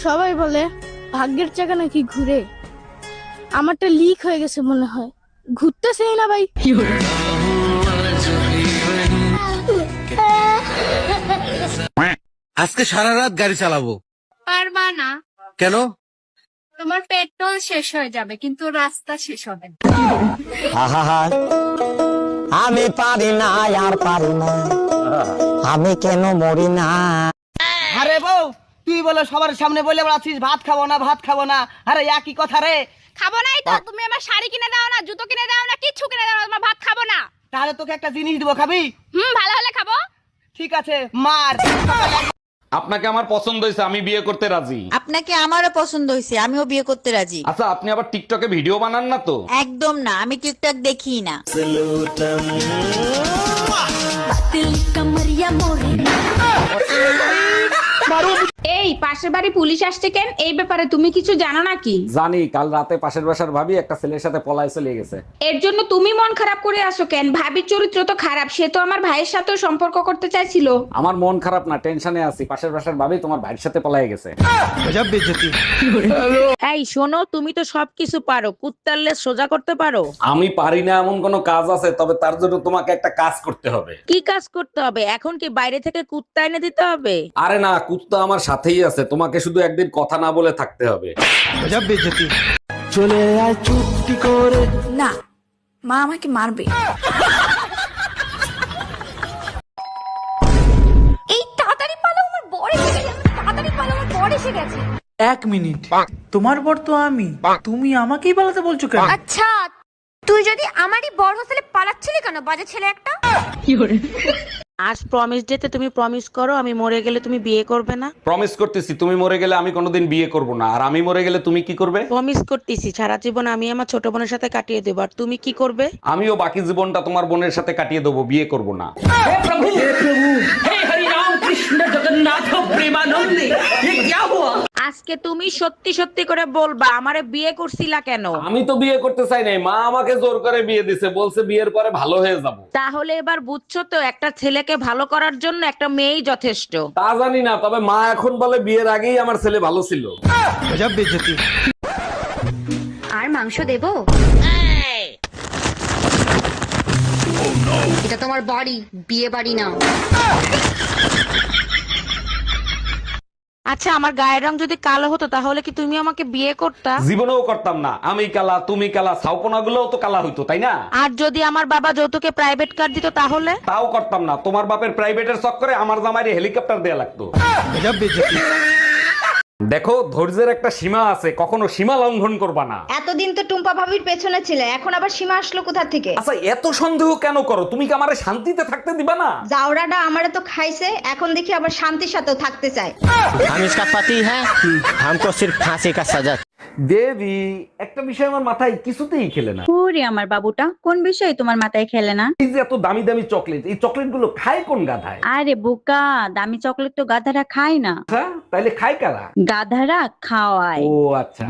সবাই বলে ভাগ্যের চাকা নাকি ঘুরে, আমারটা লিক হয়ে গেছে মনে হয়, ঘুরতেছেই না ভাই। আজকে সারা রাত গাড়ি চালাবো। পারবা না, কেন? তোমার পেট্রোল শেষ হয়ে যাবে কিন্তু রাস্তা শেষ হবে না। আমি পারি না আর পারি না, আমি কেন মরি না। আরে বউ, তুই বলে সবার সামনে বলে বেড়াচ্ছিস ভাত খাবো না ভাত খাবো না। আরে একই কথা রে। খাবো নাই তো, তুমি আমার শাড়ি কিনে দাও না, জুতো কিনে দাও না, কিচ্ছু কিনে দাও না, তোমার ভাত খাবো না। তাহলে তোকে একটা জিনিস দিব, খাবি? ভালো হলে খাবো। ঠিক আছে, মার। আপনাকে আমার পছন্দ হয়েছে, আমি বিয়ে করতে রাজি। আপনাকে আমারও পছন্দ হয়েছে, আমিও বিয়ে করতে রাজি। আচ্ছা, আপনি আবার টিকটকে ভিডিও বানান না তো? একদম না, আমি টিকটক দেখি না। এই পাশের বাড়ি পুলিশ আসছে কেন? এই ব্যাপারে তুমি কিছু জানো নাকি? জানি, কাল রাতে পাশের বাসার ভাবি একটা ছেলের সাথে পলায় চলে গেছে। এর জন্য তুমি মন খারাপ করে আসো কেন? ভাবির চরিত্র তো খারাপ, সে তো আমার ভাইয়ের সাথেও সম্পর্ক করতে চাইছিল। আমার মন খারাপ না, টেনশনে আছি। পাশের বাসার ভাবি তোমার ভাইয়ের সাথে পলায় গেছে। এই শোনো, তুমি তো সবকিছু পারো, কুত্তার লেজ সোজা করতে পারো? আমি পারি না এমন কোন কাজ আছে, তবে তার জন্য তোমাকে একটা কাজ করতে হবে। কি কাজ করতে হবে? এখন কি বাইরে থেকে কুত্তা এনে দিতে হবে? আরে না, কুত্তা আমার সাথেই আছে, তোমাকে শুধু একদিন কথা না বলে থাকতে হবে। চলে আয় চুপটি করে। না, মা আমাকে মারবে। এই তাড়াতাড়ি পালো, আমার বর এসে গেছে, তাড়াতাড়ি পালো, আমার বর এসে গেছে। 1 মিনিট, তোমার বর তো আমি, তুমি আমাকেই পালাতে বলছো কেন? আচ্ছা, তুই যদি আমারই বর হোস্টেলে পালাচ্ছিলি কেন, বাজে ছেলে একটা? আজ প্রমিস ডেতে তুমি প্রমিস করো, আমি মরে গেলে তুমি বিয়ে করবে না। প্রমিস করতেছি, তুমি মরে গেলে আমি কোনোদিন বিয়ে করব না। আর আমি মরে গেলে তুমি কি করবে? প্রমিস করতেছি, সারা জীবন আমি আমার ছোট বোনের সাথে কাটিয়ে দেবো। আর তুমি কি করবে? আমিও বাকি জীবনটা তোমার বোনের সাথে কাটিয়ে দেবো, বিয়ে করব না। আজকে তুমি সত্যি সত্যি করে বলবা আমারে বিয়ে করছিলা কেন? আমি তো বিয়ে করতে চাই নাই, মা আমাকে জোর করে বিয়ে দিছে, বলছে বিয়ের পরে ভালো হয়ে যাব। তাহলে এবার বুঝছো তো, একটা ছেলেকে ভালো করার জন্য একটা মেয়েই যথেষ্ট। তা জানি না, তবে মা এখন বলে বিয়ের আগেই আমার ছেলে ভালো ছিল। আর মাংস দেবো? এটা তোমার বাড়ি, বিয়ে বাড়ি না। আচ্ছা, আমার গায়ের রং যদি কালো হতো তাহলে কি তুমি আমাকে বিয়ে করতা? জীবনেও করতাম না। আমি কালা, তুমি কালা, ছাউপনা গুলোও তো কালা হইতো, তাই না? আর যদি আমার বাবা যৌতুকে প্রাইভেট কার দিত তাহলে? তাও করতাম না। তোমার বাপের প্রাইভেটের চক্করে আমার জামাইরে হেলিকপ্টার দেয়া লাগতো। দেখো, ধৈর্যের একটা সীমা আছে, কখনো সীমা লঙ্ঘন করবা না। এতদিন তো টুম্পা ভাবির পেছনে ছিলে, এখন আবার সীমা আসলো কোথা থেকে? আচ্ছা, এত সন্দেহ কেন করো? তুমি কি আমারে শান্তিতে থাকতে দিবা না? জাউরাটা আমারে তো খাইছে, এখন দেখি আবার শান্তির সাথেও থাকতে চায়। हम इसका पति है, हमको सिर्फ फांसी का सजा। দেবী, একটা বিষয় আমার মাথায় কিছুতেই খেলে না। ওরে আমার বাবুটা, কোন বিষয় তোমার মাথায় খেলে না? এই যে এত দামি দামি চকলেট, এই চকলেট গুলো খায় কোন গাধায়? আরে বোকা, দামি চকলেট তো গাধারা খায় না, আচ্ছা, তাইলে খায় কারা? গাধারা খাওয়ায়। ও আচ্ছা।